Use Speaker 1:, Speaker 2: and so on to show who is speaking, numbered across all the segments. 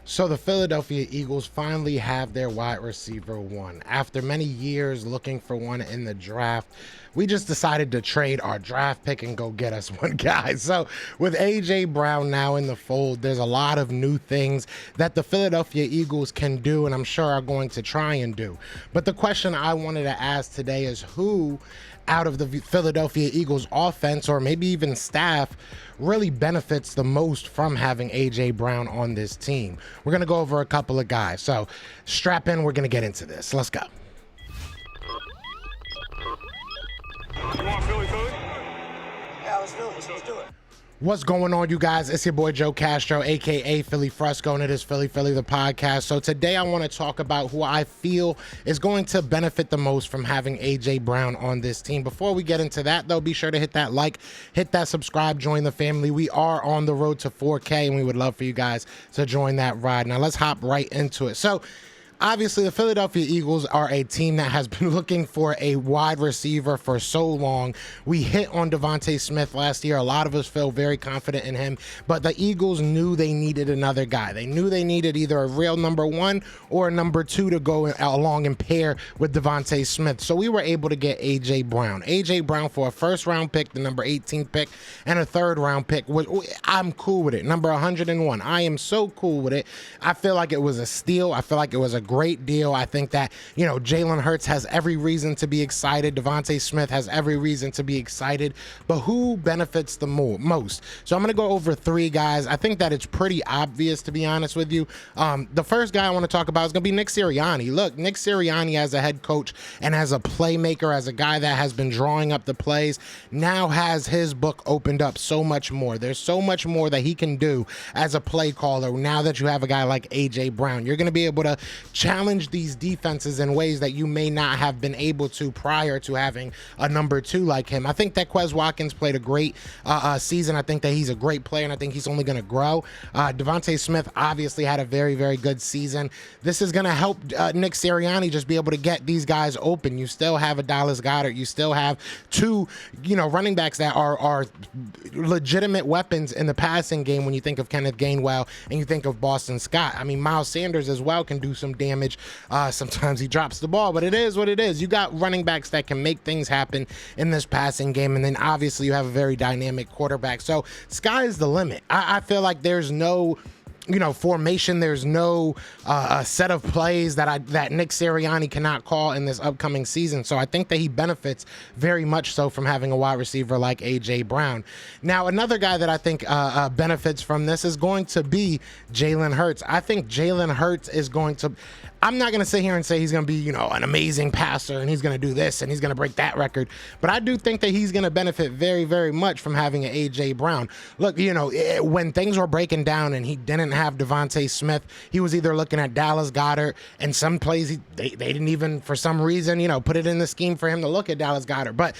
Speaker 1: So the Philadelphia Eagles finally have their wide receiver one. After many years looking for one in the draft, we just decided to trade our draft pick and go get us one guy. So with A.J. Brown now in the fold, there's a lot of new things that the Philadelphia Eagles can do and I'm sure are going to try and do. But the question I wanted to ask today is who out of the Philadelphia Eagles offense or maybe even staff really benefits the most from having A.J. Brown on this team? We're going to go over a couple of guys. So strap in, we're going to get into this. Let's go.
Speaker 2: You want Philly?
Speaker 3: Yeah, let's do it. Let's do it.
Speaker 1: What's going on, you guys? It's your boy Joe Castro, aka Philly Fresco, and it is Philly the podcast. So today I want to talk about who I feel is going to benefit the most from having A.J. Brown on this team. Before we get into that, though, be sure to hit that like, hit that subscribe, join the family. We are on the road to 4K, and we would love for you guys to join that ride. Now let's hop right into it. So obviously, the Philadelphia Eagles are a team that has been looking for a wide receiver for so long. We hit on Devontae Smith last year. A lot of us feel very confident in him, but the Eagles knew they needed another guy. They knew they needed either a real number one or a number two to go along and pair with Devontae Smith. So we were able to get A.J. Brown. A.J. Brown for a first-round pick, the number 18th pick, and a third-round pick. I'm cool with it. Number 101. I am so cool with it. I feel like it was a steal. I feel like it was a great deal. I think that, Jalen Hurts has every reason to be excited. Devontae Smith has every reason to be excited. But who benefits the most? So I'm going to go over three guys. I think that it's pretty obvious, to be honest with you. The first guy I want to talk about is going to be Nick Sirianni. Look, Nick Sirianni as a head coach and as a playmaker, as a guy that has been drawing up the plays, now has his book opened up so much more. There's so much more that he can do as a play caller now that you have a guy like A.J. Brown. You're going to be able to challenge these defenses in ways that you may not have been able to prior to having a number two like him. I think that Quez Watkins played a great season. I think that he's a great player, and I think he's only going to grow. Devontae Smith obviously had a very, very good season. This is going to help Nick Sirianni just be able to get these guys open. You still have a Dallas Goedert. You still have two, running backs that are legitimate weapons in the passing game when you think of Kenneth Gainwell and you think of Boston Scott. I mean, Miles Sanders as well can do some damage. Sometimes he drops the ball, but it is what it is. You got running backs that can make things happen in this passing game, and then obviously you have a very dynamic quarterback. So sky is the limit. I feel like there's no formation. There's no set of plays that Nick Sirianni cannot call in this upcoming season. So I think that he benefits very much so from having a wide receiver like A.J. Brown. Now, another guy that I think benefits from this is going to be Jalen Hurts. I think Jalen Hurts is going to... I'm not going to sit here and say he's going to be, an amazing passer and he's going to do this and he's going to break that record. But I do think that he's going to benefit very, very much from having an A.J. Brown. Look, when things were breaking down and he didn't have Devontae Smith, he was either looking at Dallas Goedert, and some plays they didn't even, for some reason, put it in the scheme for him to look at Dallas Goedert. But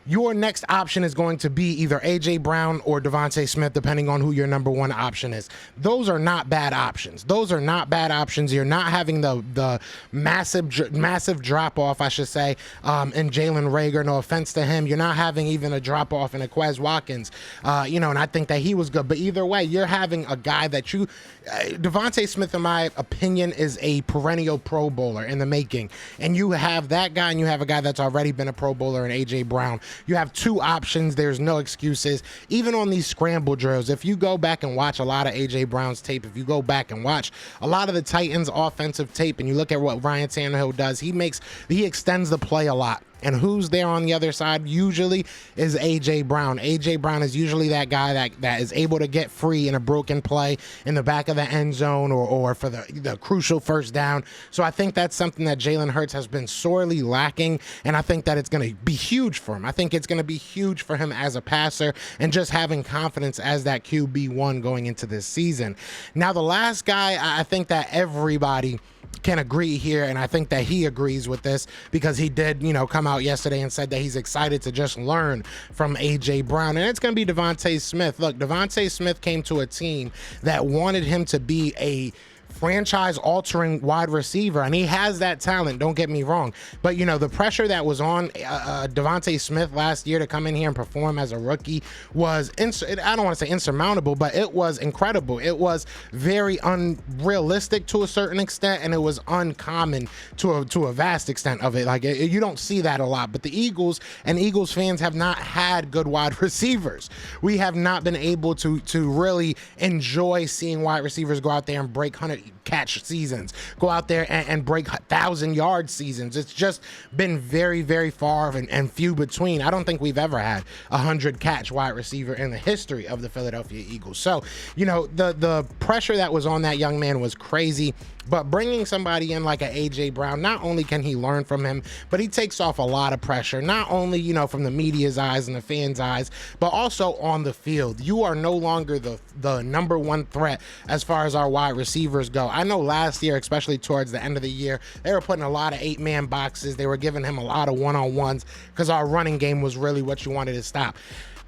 Speaker 1: your next option is going to be either A.J. Brown or Devontae Smith, depending on who your number one option is. Those are not bad options. You're not having the massive drop-off, I should say, in Jalen Reagor. No offense to him. You're not having even a drop-off in a Quez Watkins, and I think that he was good. But either way, you're having a guy that Devontae Smith, in my opinion, is a perennial Pro Bowler in the making. And you have that guy, and you have a guy that's already been a Pro Bowler in A.J. Brown. You have two options. There's no excuses. Even on these scramble drills, if you go back and watch a lot of A.J. Brown's tape, if you go back and watch a lot of the Titans' offensive tape, and you look at what Ryan Tannehill does, he extends the play a lot. And who's there on the other side usually is A.J. Brown. A.J. Brown is usually that guy that is able to get free in a broken play in the back of the end zone or for the crucial first down. So I think that's something that Jalen Hurts has been sorely lacking, and I think that it's going to be huge for him. I think it's going to be huge for him as a passer and just having confidence as that QB1 going into this season. Now, the last guy, I think that everybody can agree here, and I think that he agrees with this because he did, come out yesterday and said that he's excited to just learn from A.J. Brown, and it's going to be Devontae Smith. Look, Devontae Smith came to a team that wanted him to be a franchise-altering wide receiver, and he has that talent, don't get me wrong. But, you know, the pressure that was on Devontae Smith last year to come in here and perform as a rookie was, I don't want to say insurmountable, but it was incredible. It was very unrealistic to a certain extent, and it was uncommon to a vast extent of it. Like, you don't see that a lot. But the Eagles and Eagles fans have not had good wide receivers. We have not been able to really enjoy seeing wide receivers go out there and break 100-catch seasons, go out there and break 1,000-yard seasons. It's just been very, very far and few between. I don't think we've ever had a 100-catch wide receiver in the history of the Philadelphia Eagles. So, you know, the pressure that was on that young man was crazy. But bringing somebody in like a A.J. Brown, not only can he learn from him, but he takes off a lot of pressure, not only, you know, from the media's eyes and the fans' eyes, but also on the field. You are no longer the number one threat as far as our wide receivers go. I know last year, especially towards the end of the year, they were putting a lot of 8-man boxes. They were giving him a lot of one-on-ones because our running game was really what you wanted to stop.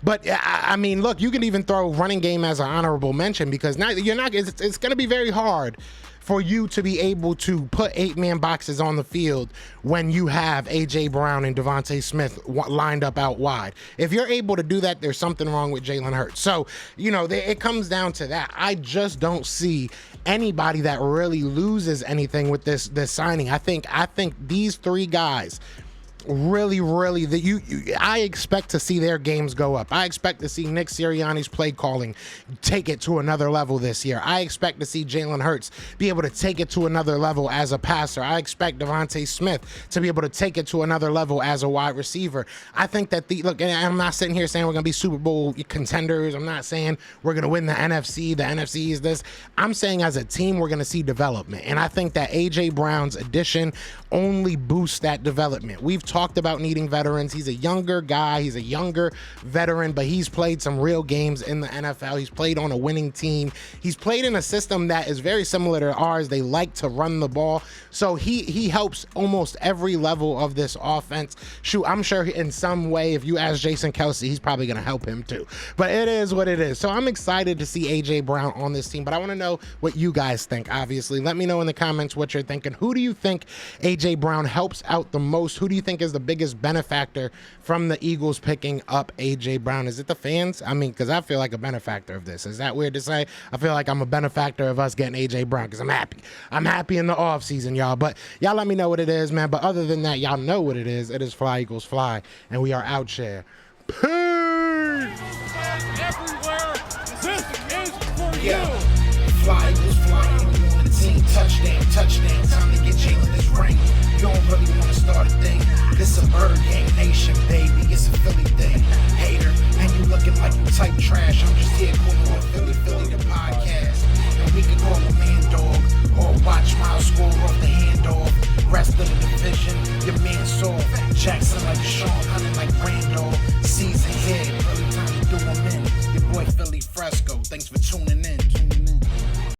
Speaker 1: But I mean, look, you can even throw running game as an honorable mention, because now it's going to be very hard for you to be able to put 8-man boxes on the field when you have A.J. Brown and Devontae Smith lined up out wide. If you're able to do that, there's something wrong with Jalen Hurts. So, you know, it comes down to that. I just don't see anybody that really loses anything with this signing. I think these three guys really I expect to see their games go up. I expect to see Nick Sirianni's play calling take it to another level this year. I expect to see Jalen Hurts be able to take it to another level as a passer. I expect Devontae Smith to be able to take it to another level as a wide receiver. I think that look, and I'm not sitting here saying we're going to be Super Bowl contenders. I'm not saying we're going to win the NFC. The NFC is this. I'm saying as a team, we're going to see development. And I think that A.J. Brown's addition only boosts that development. We've talked about needing veterans. He's a younger guy. He's a younger veteran, but he's played some real games in the NFL. He's played on a winning team. He's played in a system that is very similar to ours. They like to run the ball. So he helps almost every level of this offense. Shoot, I'm sure in some way, if you ask Jason Kelsey, he's probably going to help him too. But it is what it is. So I'm excited to see A.J. Brown on this team, but I want to know what you guys think, obviously. Let me know in the comments what you're thinking. Who do you think A.J. Brown helps out the most? Who do you think is the biggest benefactor from the Eagles picking up A.J. Brown? Is it the fans? I mean, because I feel like a benefactor of this. Is that weird to say? I feel like I'm a benefactor of us getting A.J. Brown because I'm happy. I'm happy in the offseason, y'all. But y'all let me know what it is, man. But other than that, y'all know what it is. It is Fly Eagles Fly, and we are out here. Peace!
Speaker 2: Everywhere, this is for you.
Speaker 3: Yeah. Fly Eagles fly, and we on the team. Touchdown, touchdown. Time to get Jalen this ring. You don't really want to start a thing. This a bird gang nation, baby. It's a Philly thing. Hater, and you looking like you type trash. I'm just here calling on Philly the podcast. And we can call a man dog or watch Miles score off the handoff. Rest of the division, your man saw Jackson like Sean, hunting like Randall. Season here, early time to do 'em in. Your boy Philly Fresco. Thanks for tuning in.